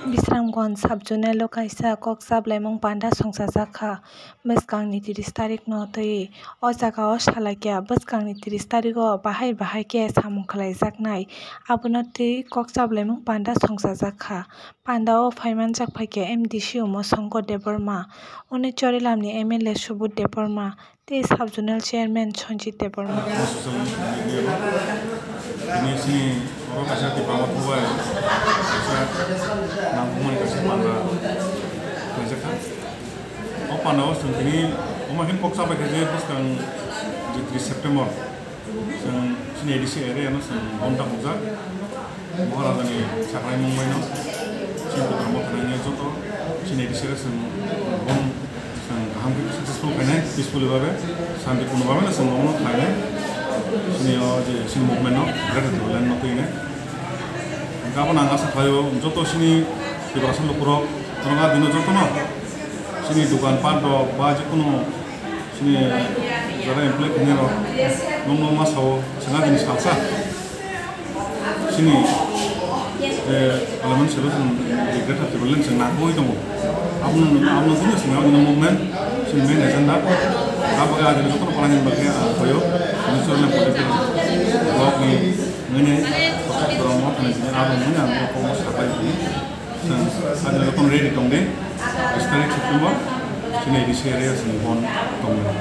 Bisramgon subjonal kaisa kok sablaimung panda songchajak bwskangni 30 tarik no twi o jaga o salaikia bwskangni 30 tarik o bahai bahai ke samung khlaijaknai abono twi kok sablaimung panda songchajak panda o phaimajak paikha MDC Uma Shankar Debarma Unichorilam ni MLA Subudh Debarma tei subjonal chairman Sanjit Debarma. Ini sini orang kasih di bawah tua ya, nanggungan kasih panda, kasih kan? Oh panda oh sini, makin kok sampai kerja pas kan di 3 September, sini edisi area no, kontak muka, mohon ada nih sakai mungkin no, sini program kerjanya jodoh, sini edisi area bon, hampir successful kayaknya, peaceful juga, sampai pun apa nih, ngomong kayaknya. Sini sini movement no, berada di bulan no ini. Kapan angkat sekali, jodoh sini di bawah lukuro, orang dino jodoh no. Sini dukan pando, baju kuno, sini jara employee punya no, ngomong masau, sengaja jenis kalsa. Sini, elemen serius di kereta di bulan sengaku itu mo. Abang tuh sini orang movement, sini main agenda. Apa ada di jodoh orang yang bagian koyo. Misalnya politik, blog ni, mana, promo, mana sini ada mana ada promo siapa ini, ada lokal ready tongden, sekarang September, sini edisi area sini pon tongden.